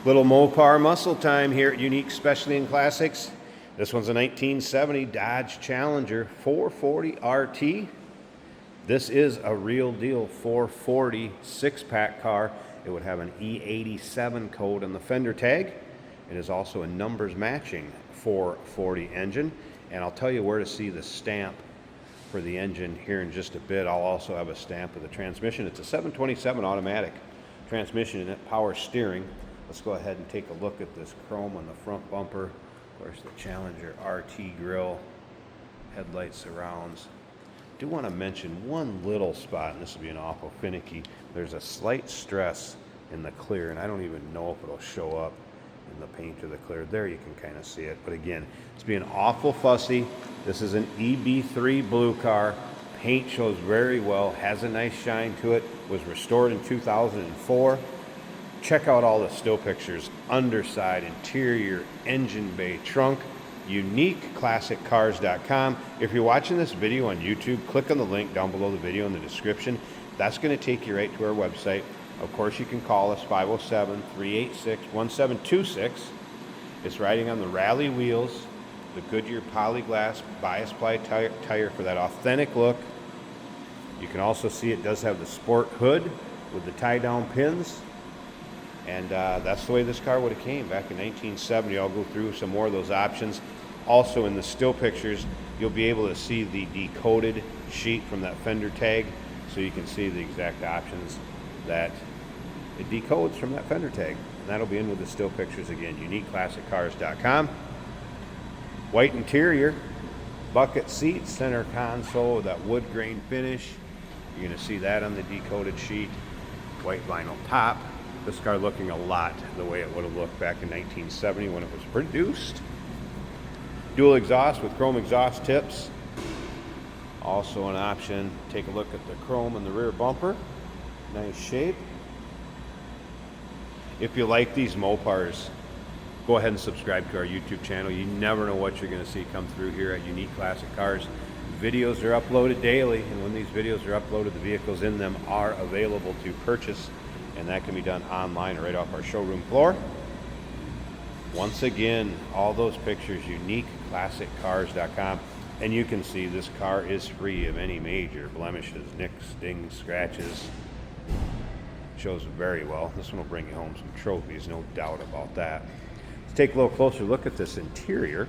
Little Mopar muscle time here at Unique Specialty and Classics. This one's a 1970 Dodge Challenger 440 RT. This is a real deal 440 six-pack car. It would have an E87 code on the fender tag. It is also a numbers matching 440 engine. And I'll tell you where to see the stamp for the engine here in just a bit. I'll also have a stamp of the transmission. It's a 727 automatic transmission and power steering. Let's go ahead and take a look at this chrome on the front bumper. Of course, the Challenger RT grille, headlight surrounds. Do want to mention one little spot, and this will be an awful finicky. There's a slight stress in the clear, and I don't even know if it'll show up in the paint or the clear. There you can kind of see it. But again, it's being awful fussy. This is an EB3 blue car. Paint shows very well, has a nice shine to it. Was restored in 2004. Check out all the still pictures, underside, interior, engine bay, trunk, uniqueclassiccars.com. If you're watching this video on YouTube, click on the link down below the video in the description. That's going to take you right to our website. Of course, you can call us 507-386-1726. It's riding on the Rally wheels, the Goodyear Polyglass bias ply tire for that authentic look. You can also see it does have the sport hood with the tie-down pins. And that's the way this car would have came back in 1970. I'll go through some more of those options. Also in the still pictures, you'll be able to see the decoded sheet from that fender tag, so you can see the exact options that it decodes from that fender tag. And that'll be in with the still pictures again, uniqueclassiccars.com. White interior, bucket seats, center console with that wood grain finish. You're going to see that on the decoded sheet. White vinyl top. This car looking a lot the way it would have looked back in 1970 when it was produced. Dual exhaust with chrome exhaust tips. Also an option. Take a look at the chrome in the rear bumper. Nice shape. If you like these Mopars, go ahead and subscribe to our YouTube channel. You never know what you're going to see come through here at Unique Classic Cars. Videos are uploaded daily, and when these videos are uploaded, the vehicles in them are available to purchase. And that can be done online or right off our showroom floor. Once again, all those pictures, uniqueclassiccars.com. And you can see this car is free of any major blemishes, nicks, dings, scratches. Shows very well. This one will bring you home some trophies, no doubt about that. Let's take a little closer look at this interior.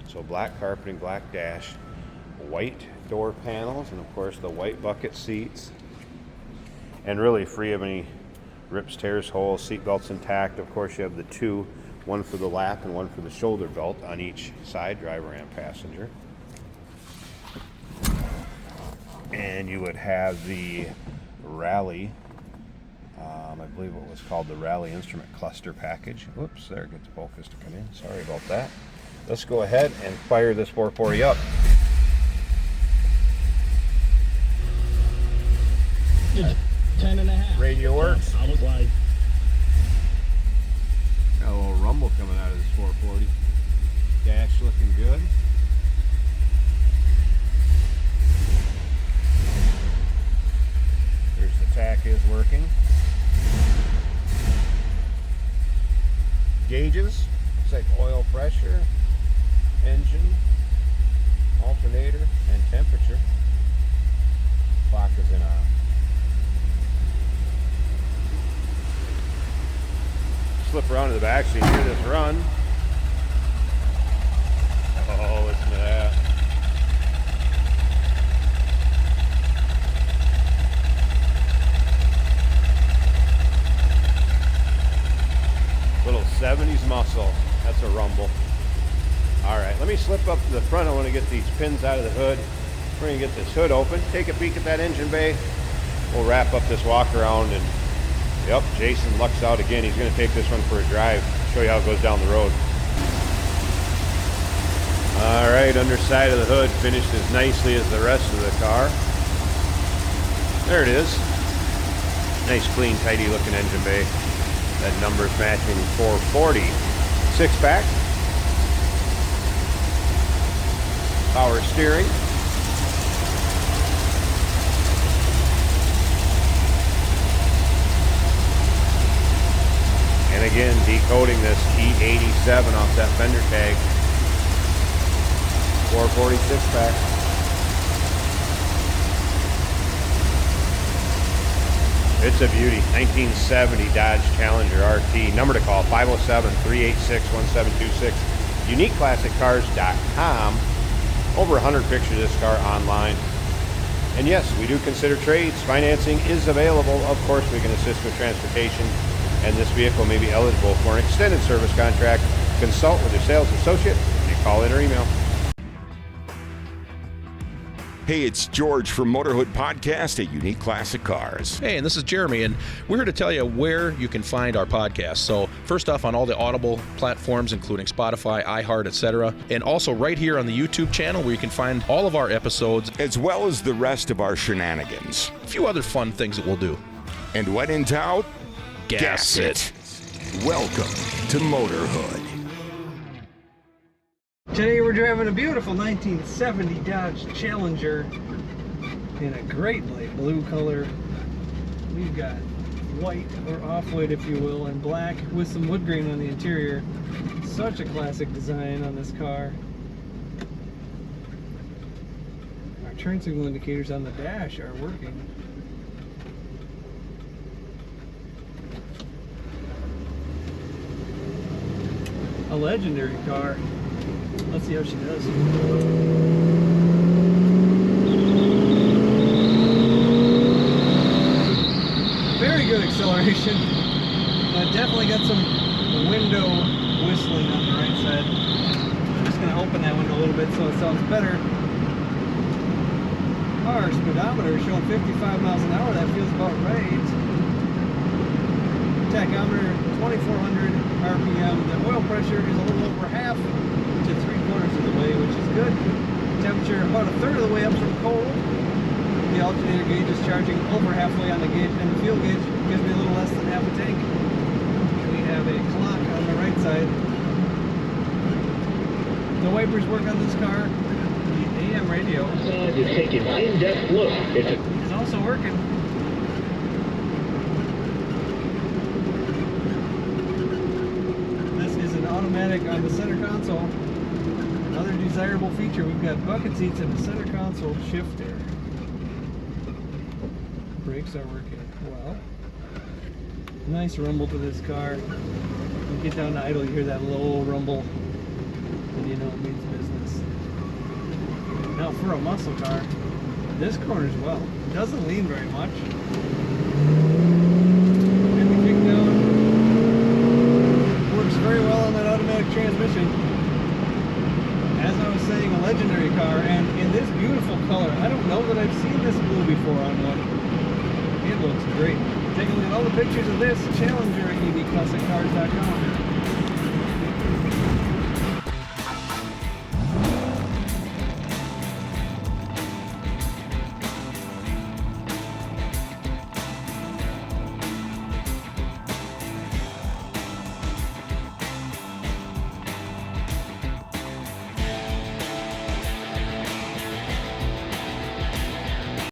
So black carpeting, black dash, white door panels, and of course the white bucket seats, and really free of any rips, tears, holes. Seat belts intact. Of course, you have the two, one for the lap and one for the shoulder belt on each side, driver and passenger. And you would have the Rally, I believe it was called the Rally Instrument Cluster Package. Whoops, there it gets focus to come in. Sorry about that. Let's go ahead and fire this 440 up. It's 10.5. Radio works. I was like, Got a little rumble coming out of this 440. Dash looking good. There's the tack is working. Gauges, looks like oil pressure, engine, alternator, and temperature. Clock is in on. Slip around to the back so you can hear this run. Oh, listen to that. Little 70s muscle. That's a rumble. All right, let me slip up to the front. I want to get these pins out of the hood. We're going to get this hood open, take a peek at that engine bay. We'll wrap up this walk around, and yep, Jason lucks out again. He's going to take this one for a drive, show you how it goes down the road. All right, underside of the hood finished as nicely as the rest of the car. There it is. Nice, clean, tidy looking engine bay. That number's matching 440 six-pack. Power steering. again, decoding this E87 off that fender tag. 446 pack. It's a beauty. 1970 Dodge Challenger RT. Number to call, 507-386-1726. UniqueClassicCars.com. Over 100 pictures of this car online. And yes, we do consider trades. Financing is available. Of course, we can assist with transportation. And this vehicle may be eligible for an extended service contract. Consult with your sales associate. You call in or email. Hey, it's George from Motorhood Podcast at Unique Classic Cars. Hey, and this is Jeremy, and we're here to tell you where you can find our podcast. So first off, on all the Audible platforms, including Spotify, iHeart, etc., and also right here on the YouTube channel where you can find all of our episodes, As well as the rest of our shenanigans. a few other fun things that we'll do. And when in doubt, Gas it. Welcome to Motorhood. Today we're driving a beautiful 1970 Dodge Challenger in a great light blue color. We've got white or off-white, if you will, and black with some wood grain on the interior. Such a classic design on this car. Our turn signal indicators on the dash are working. A legendary car. Let's see how she does. Very good acceleration. Definitely got some window whistling on the right side. I'm just going to open that window a little bit so it sounds better. Our speedometer is showing 55 miles an hour. That feels about right. Tachometer 2,400 RPM. The oil pressure is a little over half to 3/4 of the way, which is good. Temperature about a third of the way up from cold. The alternator gauge is charging over halfway on the gauge, and the fuel gauge gives me a little less than half a tank. We have a clock on the right side. The wipers work on this car. The AM radio Is taking an in-depth look. is also working. This is an automatic on the center console. Another desirable feature, we've got bucket seats and a center console shifter. Brakes are working well. Nice rumble to this car. When you get down to idle, you hear that little rumble, and you know it means business. Now for a muscle car, this corners well. It doesn't lean very much. And the kick down works very well on that automatic transmission. As I was saying, a legendary car, and in this beautiful color. I don't know that I've seen this blue before on one. It looks great. Take a look at all the pictures of this Challenger at UniqueClassicCars.com.